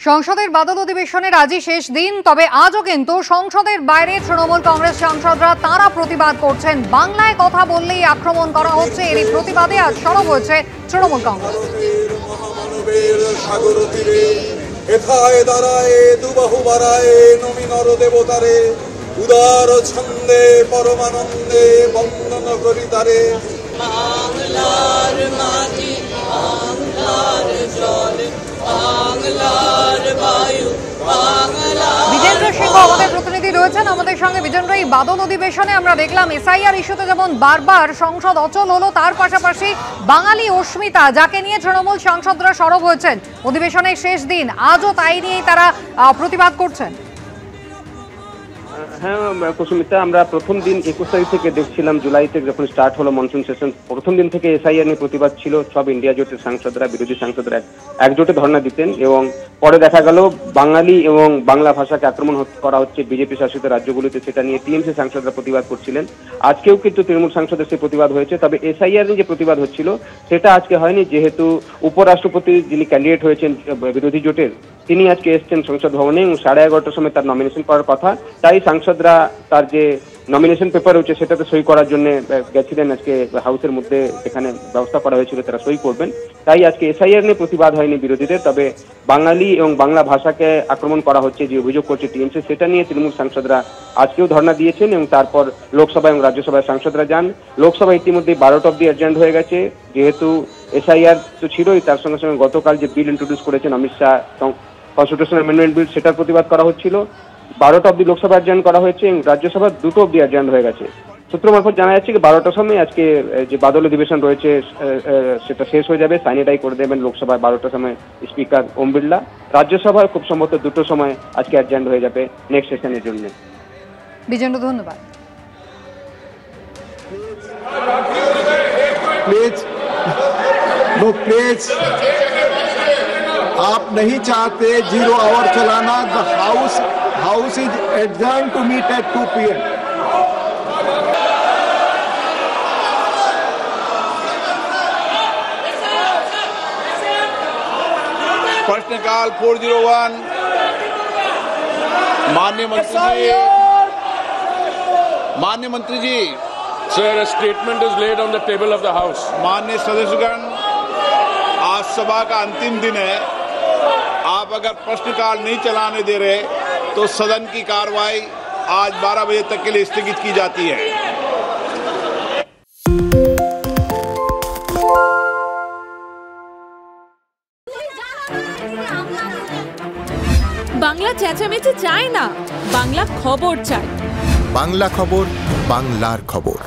সংসদের বাদল অধিবেশনের আজই শেষ দিন, তবে আজও কিন্তু সংসদের বাইরে তৃণমূল কংগ্রেস সাংসদরা তারা প্রতিবাদ করছেন। বাংলায় কথা বললেই আক্রমণ করা হচ্ছে, এরই প্রতিবাদে আজ সরব হয়েছে তৃণমূল কংগ্রেস। এথায় দাঁড়ায় দুবাহু বাড়ায় নমি নর দেবতারে, উদার ছন্দে পরমানন্দে বন্দন করি তারে। বাংলার মাটি, বাংলার জল, বাংলার বায়ু, বিজেন্দ্র সিংহ আমাদের প্রতিনিধি রয়েছেন আমাদের সঙ্গে। বিজেন্দ্র, এই বাদল অধিবেশনে আমরা দেখলাম এসআইআর ইস্যুতে যেমন বারবার সংসদ অচল হলো, তার পাশাপাশি বাঙালি অস্মিতা, যাকে নিয়ে তৃণমূল সাংসদরা সরব হয়েছেন। অধিবেশনের শেষ দিন, আজও তাই নিয়েই তারা প্রতিবাদ করছেন। হ্যাঁ কুসুমিতা, আমরা প্রথম দিন 21 তারিখ থেকে দেখছিলাম, জুলাইতে যখন স্টার্ট হলো মনসুন সেশন, প্রথম দিন থেকে এসআইআর নিয়ে প্রতিবাদ ছিল। সব ইন্ডিয়া জোটের সাংসদরা, বিরোধী সাংসদরা একজোটে ধর্ণা দিতেন, এবং পরে দেখা গেল বাঙালি এবং বাংলা ভাষাকে আক্রমণ করা হচ্ছে বিজেপি শাসিত রাজ্যগুলিতে, সেটা নিয়ে টিএমসি সাংসদরা প্রতিবাদ করছিলেন। আজকেও কিন্তু তৃণমূল সাংসদের সেই প্রতিবাদ হয়েছে, তবে এসআইআর নিয়ে যে প্রতিবাদ হচ্ছিল সেটা আজকে হয়নি, যেহেতু উপরাষ্ট্রপতি যিনি ক্যান্ডিডেট হয়েছেন বিরোধী জোটের, তিনি আজকে এসছেন সংসদ ভবনে এবং 11:30টার সময় তার নমিনেশন করার কথা। তাই সাংসদরা তার যে নমিনেশন পেপার হচ্ছে সেটাতে সই করার জন্য গেছিলেন আজকে হাউসের মধ্যে, যেখানে ব্যবস্থা করা হয়েছিল তারা সই করবেন। তাই আজকে এসআইআর নিয়ে প্রতিবাদ হয়নি বিরোধীদের, তবে বাঙালি এবং বাংলা ভাষাকে আক্রমণ করা হচ্ছে যে অভিযোগ করছে টিএমসি, সেটা নিয়ে তৃণমূল সাংসদরা আজকেও ধর্ণা দিয়েছেন। এবং তারপর লোকসভা এবং রাজ্যসভায় সাংসদরা যান। লোকসভা ইতিমধ্যে 12টা অব্দি অ্যাডজার্ন হয়ে গেছে, যেহেতু এসআইআর তো ছিলই, তার সঙ্গে সঙ্গে গতকাল যে বিল ইন্ট্রোডিউস করেছেন Amit Shah, constitutional amendment bill, সেটার প্রতিবাদ করা হচ্ছিল। 12টা অব্দি লোকসভা অ্যাডজার্ন করা হয়েছে এবং রাজ্যসভা 2টো অব্দি অ্যাডজার্ন হয়ে গেছে। সূত্র মারফত জানা যাচ্ছে যে 12টার সময় আজকে যে বাদল অধিবেশন রয়েছে সেটা শেষ হয়ে যাবে, সাইনেটাই করে দেবেন লোকসভায় 12টার সময় স্পিকার ওম বিড়লা। রাজ্যসভায় খুব সম্ভবত 2টোর সময় আজকে অ্যাডজার্ন হয়ে যাবে নেক্সট সেশনের জন্য। বিজেন্দ্র, ধন্যবাদ। प्लीज आप नहीं चाहते 0 आवर चलाना। The house is adjourn to meet at 2 PM। प्रश्नकाल 401। माननीय मंत्री जी, Sir, a statement is laid on the table of the House. माननीय सदस्यगण, आज सभा का अंतिम दिन है। आप अगर प्रश्नकाल नहीं चलाने दे रहे तो सदन की कार्रवाई आज 12 बजे तक के लिए स्थगित की जाती है। বাংলা চেঁচামেচি চায় না, বাংলা খবর চায়। বাংলা খবর, বাংলার খবর।